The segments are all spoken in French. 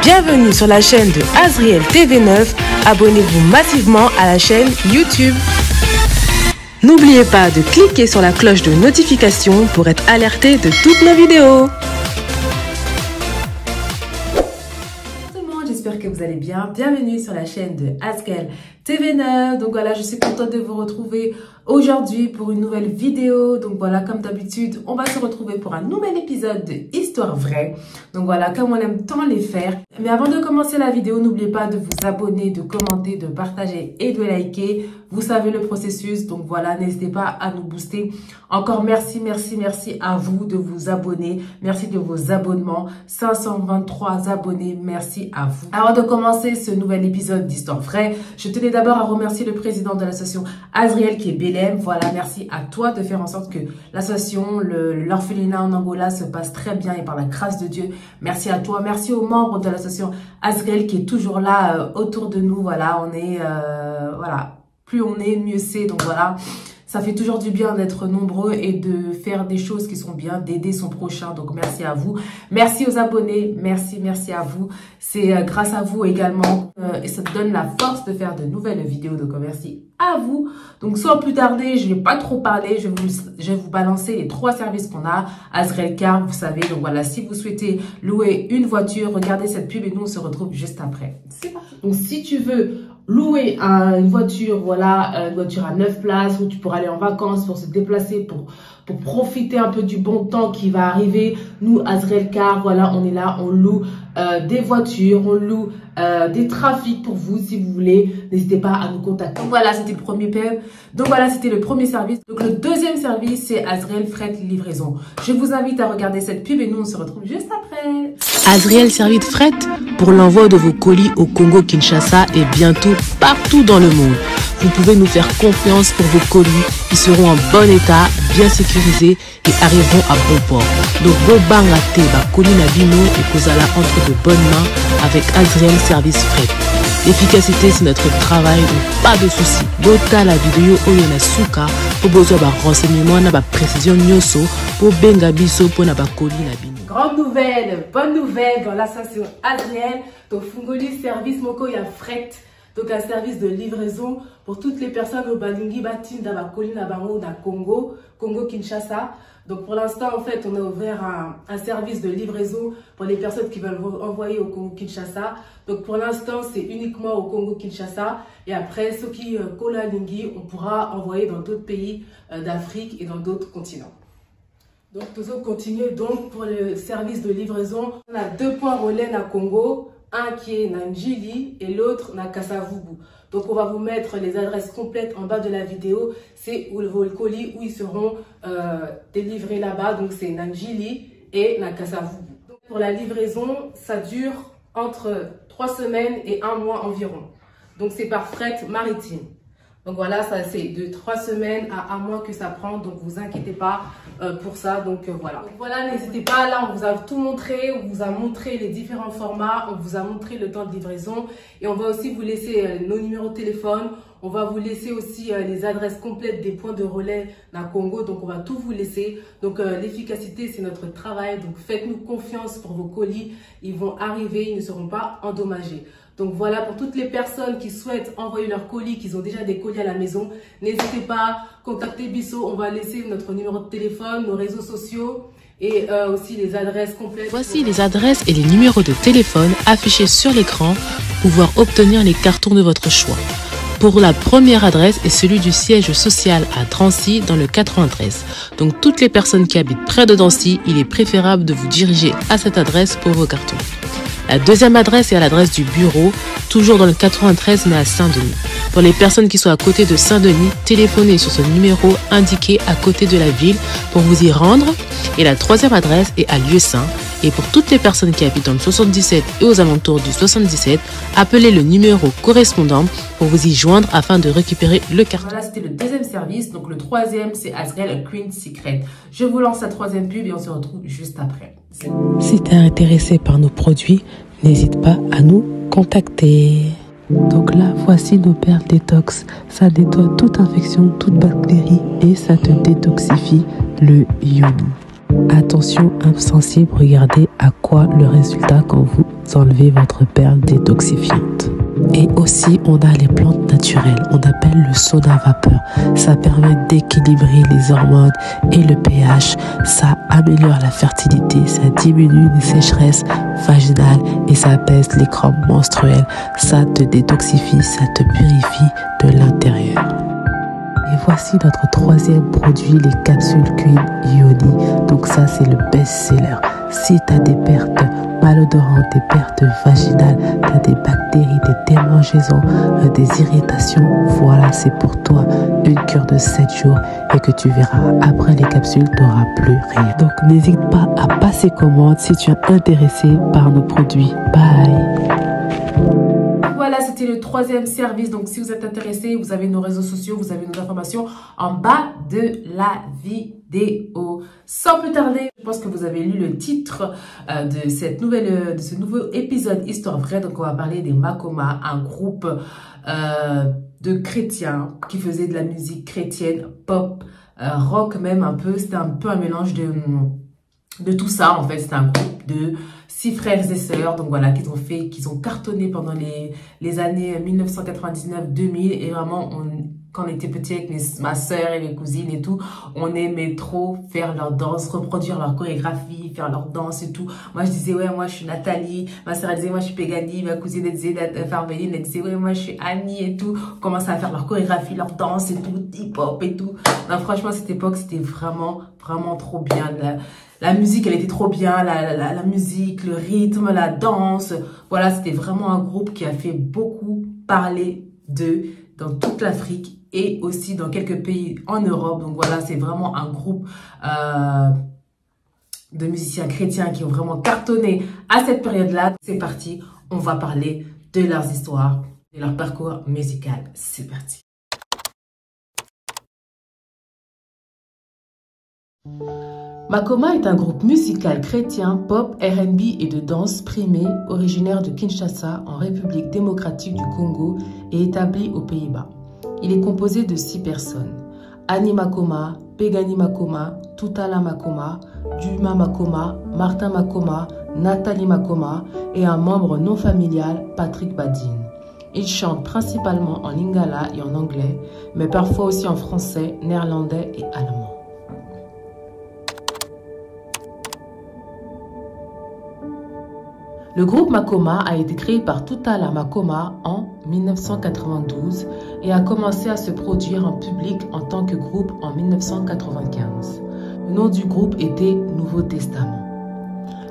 Bienvenue sur la chaîne de Azriel TV9. Abonnez-vous massivement à la chaîne YouTube. N'oubliez pas de cliquer sur la cloche de notification pour être alerté de toutes nos vidéos. J'espère que vous allez bien. Bienvenue sur la chaîne de Azriel TV9. Donc voilà, je suis contente de vous retrouver aujourd'hui pour une nouvelle vidéo. Donc voilà, comme d'habitude, on va se retrouver pour un nouvel épisode de Histoire vraie. Donc voilà, comme on aime tant les faire. Mais avant de commencer la vidéo, n'oubliez pas de vous abonner, de commenter, de partager et de liker. Vous savez le processus. Donc voilà, n'hésitez pas à nous booster. Encore merci à vous de vous abonner. Merci de vos abonnements. 523 abonnés. Merci à vous. Avant de commencer ce nouvel épisode d'Histoire vraie, je tenais d'abord à remercier le président de l'association Azriel qui est Belém. Voilà, merci à toi de faire en sorte que l'association, l'orphelinat en Angola se passe très bien et par la grâce de Dieu. Merci à toi. Merci aux membres de l'association Azriel qui est toujours là autour de nous. Voilà, on est, voilà, plus on est, mieux c'est. Donc voilà. Ça fait toujours du bien d'être nombreux et de faire des choses qui sont bien, d'aider son prochain. Donc, merci à vous. Merci aux abonnés. Merci à vous. C'est grâce à vous également et ça te donne la force de faire de nouvelles vidéos. Donc, merci à vous. Donc, sans plus tarder, je ne vais pas trop parler. Je vais vous balancer les 3 services qu'on a. Azriel Car, vous savez. Donc, voilà, si vous souhaitez louer une voiture, regardez cette pub et nous, on se retrouve juste après. C'est parti. Donc, si tu veux louer une voiture, voilà, une voiture à 9 places où tu pourras aller en vacances pour se déplacer, pour profiter un peu du bon temps qui va arriver. Nous, Azriel Car, voilà, on est là, on loue des voitures, on loue des trafics pour vous si vous voulez. N'hésitez pas à nous contacter. Voilà, c'était le premier pub. Donc voilà, c'était le premier service. Donc le deuxième service, c'est Azriel Fret Livraison. Je vous invite à regarder cette pub et nous, on se retrouve juste après. Azriel Service Fret pour l'envoi de vos colis au Congo-Kinshasa et bientôt partout dans le monde. Vous pouvez nous faire confiance pour vos colis. Ils seront en bon état, bien sécurisés et arriveront à bon port. Donc, Bobanga Teba, colis Nabino et Kozala entre de bonnes mains avec Azriel Service Fret. L'efficacité, c'est notre travail, donc pas de soucis. Bota la vidéo Oyona Suka pour besoin de renseignements, na précision nyoso pour benga biso pour na colis Nabino. Grande nouvelle, bonne nouvelle dans l'association Azriel. Donc, Fungoli Service Moko ya Fret. Donc, un service de livraison pour toutes les personnes au Balingi Batin d'Abakoli Nabango da Congo-Kinshasa. Donc, pour l'instant, en fait, on a ouvert un service de livraison pour les personnes qui veulent envoyer au Congo-Kinshasa. Donc, pour l'instant, c'est uniquement au Congo-Kinshasa. Et après, ceux qui Kola-Lingi, on pourra envoyer dans d'autres pays d'Afrique et dans d'autres continents. Donc, nous allons continuer donc pour le service de livraison. On a 2 points relais à Congo. Un qui est Nanjili et l'autre na Kasavubu. Donc on va vous mettre les adresses complètes en bas de la vidéo. C'est vos colis où ils seront délivrés là-bas. Donc c'est Nanjili et na Kasavubu. Donc, pour la livraison, ça dure entre 3 semaines et 1 mois environ. Donc c'est par fret maritime. Donc voilà, ça c'est de 3 semaines à 1 mois que ça prend. Donc vous inquiétez pas pour ça. Donc voilà. Donc, voilà, n'hésitez pas. Là, on vous a tout montré. On vous a montré les différents formats. On vous a montré le temps de livraison. Et on va aussi vous laisser nos numéros de téléphone. On va vous laisser aussi les adresses complètes des points de relais dans Congo. Donc on va tout vous laisser. Donc l'efficacité, c'est notre travail. Donc faites-nous confiance pour vos colis. Ils vont arriver. Ils ne seront pas endommagés. Donc voilà, pour toutes les personnes qui souhaitent envoyer leurs colis, qui ont déjà des colis à la maison, n'hésitez pas, contactez Bisso, on va laisser notre numéro de téléphone, nos réseaux sociaux et aussi les adresses complètes. Voici les adresses et les numéros de téléphone affichés sur l'écran pour pouvoir obtenir les cartons de votre choix. Pour la première adresse est celui du siège social à Drancy dans le 93. Donc toutes les personnes qui habitent près de Drancy, il est préférable de vous diriger à cette adresse pour vos cartons. La deuxième adresse est à l'adresse du bureau, toujours dans le 93 mais à Saint-Denis. Pour les personnes qui sont à côté de Saint-Denis, téléphonez sur ce numéro indiqué à côté de la ville pour vous y rendre. Et la troisième adresse est à Lieu-Saint. Et pour toutes les personnes qui habitent dans le 77 et aux alentours du 77, appelez le numéro correspondant pour vous y joindre afin de récupérer le carton. Voilà, c'était le deuxième service. Donc le troisième, c'est Azriel Queen Secret. Je vous lance la troisième pub et on se retrouve juste après. Si tu es intéressé par nos produits, n'hésite pas à nous contacter. Donc là, voici nos perles détox. Ça nettoie toute infection, toute bactérie et ça te détoxifie le iode. Attention, insensible, regardez à quoi le résultat quand vous enlevez votre perle détoxifiante. Et aussi, on a les plantes naturelles, on appelle le sauna vapeur. Ça permet d'équilibrer les hormones et le pH. Ça améliore la fertilité, ça diminue les sécheresses vaginales et ça apaise les crampes menstruelles. Ça te détoxifie, ça te purifie de l'intérieur. Et voici notre troisième produit, les capsules Queen Yoni. Donc ça, c'est le best-seller. Si tu as des pertes malodorantes, des pertes vaginales, tu as des bactéries, des démangeaisons, des irritations, voilà, c'est pour toi une cure de 7 jours et que tu verras, après les capsules, tu n'auras plus rien. Donc n'hésite pas à passer commande si tu es intéressé par nos produits. Bye! Voilà, c'était le troisième service. Donc, si vous êtes intéressé, vous avez nos réseaux sociaux, vous avez nos informations en bas de la vidéo. Sans plus tarder, je pense que vous avez lu le titre de ce nouveau épisode Histoire vraie. Donc, on va parler des Makoma, un groupe de chrétiens qui faisaient de la musique chrétienne, pop, rock même un peu. C'était un peu un mélange de tout ça. En fait, c'était un groupe de 6 frères et sœurs, donc voilà, qu'ils ont cartonné pendant les années 1999-2000. Et vraiment, quand on était petit avec ma sœur et mes cousines et tout, on aimait trop faire leur danse, reproduire leur chorégraphie, faire leur danse et tout. Moi, je disais, ouais, moi, je suis Nathalie. Ma sœur, elle disait, moi, je suis Pegani. Ma cousine, elle disait, Farveline, elle disait, ouais, moi, je suis Annie et tout. On commençait à faire leur chorégraphie, leur danse et tout, hip-hop et tout. Non, franchement, cette époque, c'était vraiment, vraiment trop bien. La musique, elle était trop bien, la musique, le rythme, la danse. Voilà, c'était vraiment un groupe qui a fait beaucoup parler d'eux dans toute l'Afrique et aussi dans quelques pays en Europe. Donc voilà, c'est vraiment un groupe de musiciens chrétiens qui ont vraiment cartonné à cette période-là. C'est parti, on va parler de leurs histoires, de leur parcours musical. C'est parti. Makoma est un groupe musical chrétien, pop, R&B et de danse primé, originaire de Kinshasa, en République démocratique du Congo et établi aux Pays-Bas. Il est composé de 6 personnes. Annie Makoma, Pegani Makoma, Toutala Makoma, Duma Makoma, Martin Makoma, Nathalie Makoma et un membre non familial, Patrick Badine. Ils chantent principalement en lingala et en anglais, mais parfois aussi en français, néerlandais et allemand. Le groupe Makoma a été créé par Toutala Makoma en 1992 et a commencé à se produire en public en tant que groupe en 1995. Le nom du groupe était Nouveau Testament.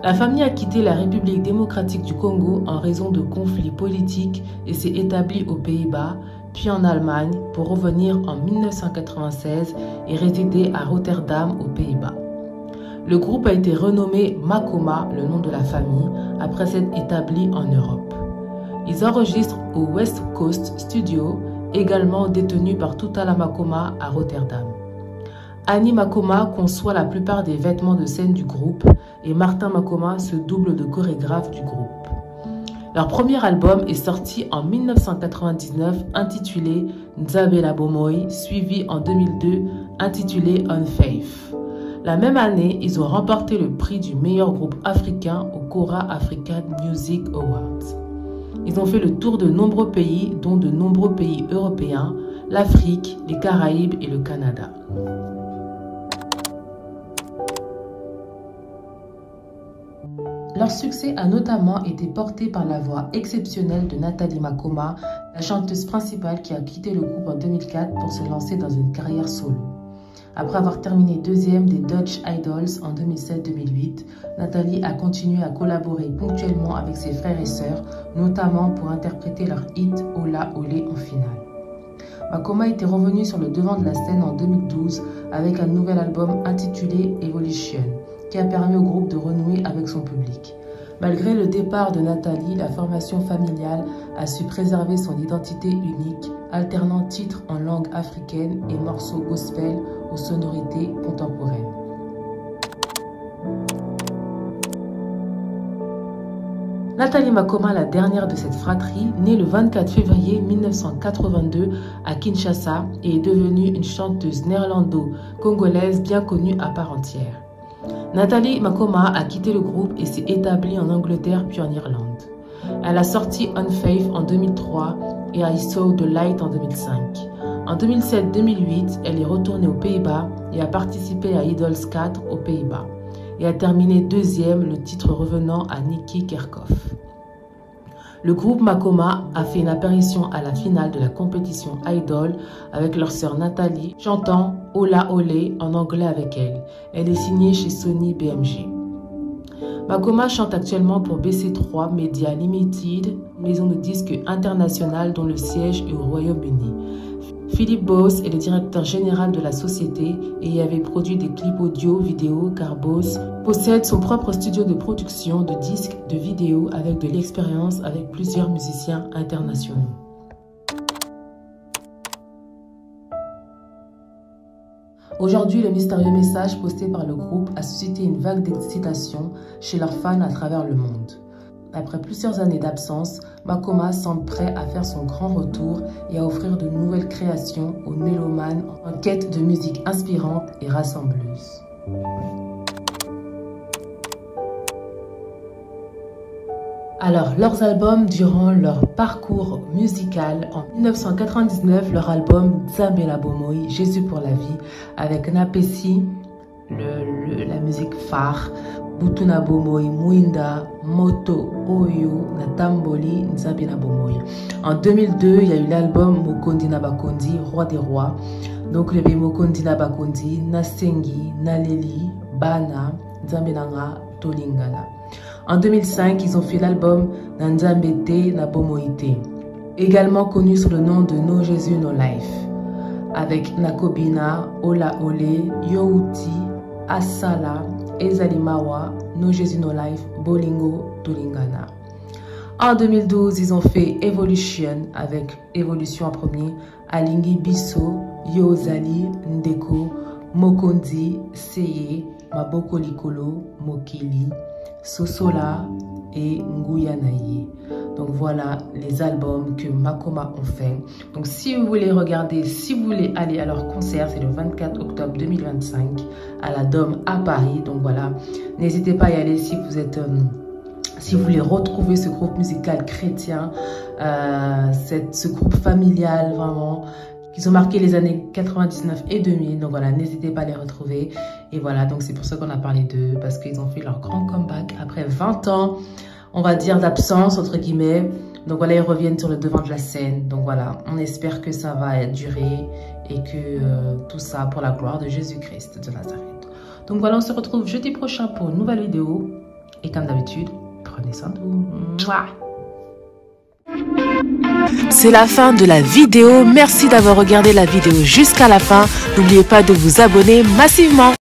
La famille a quitté la République démocratique du Congo en raison de conflits politiques et s'est établie aux Pays-Bas, puis en Allemagne pour revenir en 1996 et résider à Rotterdam aux Pays-Bas. Le groupe a été renommé Makoma, le nom de la famille, après s'être établi en Europe. Ils enregistrent au West Coast Studio, également détenu par Toutala Makoma à Rotterdam. Annie Makoma conçoit la plupart des vêtements de scène du groupe et Martin Makoma se double de chorégraphe du groupe. Leur premier album est sorti en 1999 intitulé Nzabela Bomoi, suivi en 2002 intitulé Unfaith. La même année, ils ont remporté le prix du meilleur groupe africain au Kora African Music Awards. Ils ont fait le tour de nombreux pays, dont de nombreux pays européens, l'Afrique, les Caraïbes et le Canada. Leur succès a notamment été porté par la voix exceptionnelle de Nathalie Makoma, la chanteuse principale qui a quitté le groupe en 2004 pour se lancer dans une carrière solo. Après avoir terminé 2e des Dutch Idols en 2007-2008, Nathalie a continué à collaborer ponctuellement avec ses frères et sœurs, notamment pour interpréter leur hit Ola Olé en finale. Makoma était revenue sur le devant de la scène en 2012 avec un nouvel album intitulé Evolution, qui a permis au groupe de renouer avec son public. Malgré le départ de Nathalie, la formation familiale a su préserver son identité unique, alternant titres en langue africaine et morceaux gospel aux sonorités contemporaines. Nathalie Makoma, la dernière de cette fratrie, née le 24 février 1982 à Kinshasa et est devenue une chanteuse néerlando-congolaise bien connue à part entière. Nathalie Makoma a quitté le groupe et s'est établie en Angleterre puis en Irlande. Elle a sorti Unfaith en 2003 et I Saw the Light en 2005. En 2007-2008, elle est retournée aux Pays-Bas et a participé à Idols 4 aux Pays-Bas et a terminé deuxième, le titre revenant à Niki Kerkhoff. Le groupe Makoma a fait une apparition à la finale de la compétition Idol avec leur sœur Nathalie, chantant Ola Ole en anglais avec elle. Elle est signée chez Sony BMG. Makoma chante actuellement pour BC3 Media Limited, maison de disques internationale dont le siège est au Royaume-Uni. Philippe Boss est le directeur général de la société et y avait produit des clips audio-vidéo car Boss possède son propre studio de production de disques de vidéos avec de l'expérience avec plusieurs musiciens internationaux. Aujourd'hui, le mystérieux message posté par le groupe a suscité une vague d'excitation chez leurs fans à travers le monde. Après plusieurs années d'absence, Makoma semble prêt à faire son grand retour et à offrir de nouvelles créations aux mélomanes en quête de musique inspirante et rassembleuse. Alors, leurs albums durant leur parcours musical, en 1999, leur album Nzambela Bomoi, Jésus pour la vie, avec Napesi, la musique phare, Butuna Bomoi, Mwinda, Moto, Oyo, Natamboli, Nzambela Bomoi. En 2002, il y a eu l'album Mokondi Nabakondi, Roi des Rois. Donc, il y avait Mokondi Nabakondi, Nasengi, Naleli, Bana, Nzambelanga, Tolingala. En 2005, ils ont fait l'album Nzambete Nabomoite, également connu sous le nom de No Jésus No Life, avec Nakobina, Ola Ole, Youti, Asala, Ezalimawa, No Jésus No Life, Bolingo, Tolingana. En 2012, ils ont fait Evolution avec Evolution en premier, Alingi Bisso, Yozali, Ndeko, Mokondi, Seye, Maboko Likolo, Mokili, Sosola et Nguyanaye. Donc voilà les albums que Makoma ont fait. Donc si vous voulez regarder, si vous voulez aller à leur concert, c'est le 24 octobre 2025 à la Dôme à Paris. Donc voilà, n'hésitez pas à y aller si vous êtes... si vous voulez retrouver ce groupe musical chrétien, ce groupe familial vraiment, qui ont marqué les années 99 et 2000. Donc voilà, n'hésitez pas à les retrouver. Et voilà, donc c'est pour ça qu'on a parlé d'eux, parce qu'ils ont fait leur grand comeback après 20 ans, on va dire, d'absence, entre guillemets. Donc voilà, ils reviennent sur le devant de la scène. Donc voilà, on espère que ça va durer et que tout ça pour la gloire de Jésus-Christ de Nazareth. Donc voilà, on se retrouve jeudi prochain pour une nouvelle vidéo. Et comme d'habitude, prenez soin de vous. Mouah. C'est la fin de la vidéo. Merci d'avoir regardé la vidéo jusqu'à la fin. N'oubliez pas de vous abonner massivement.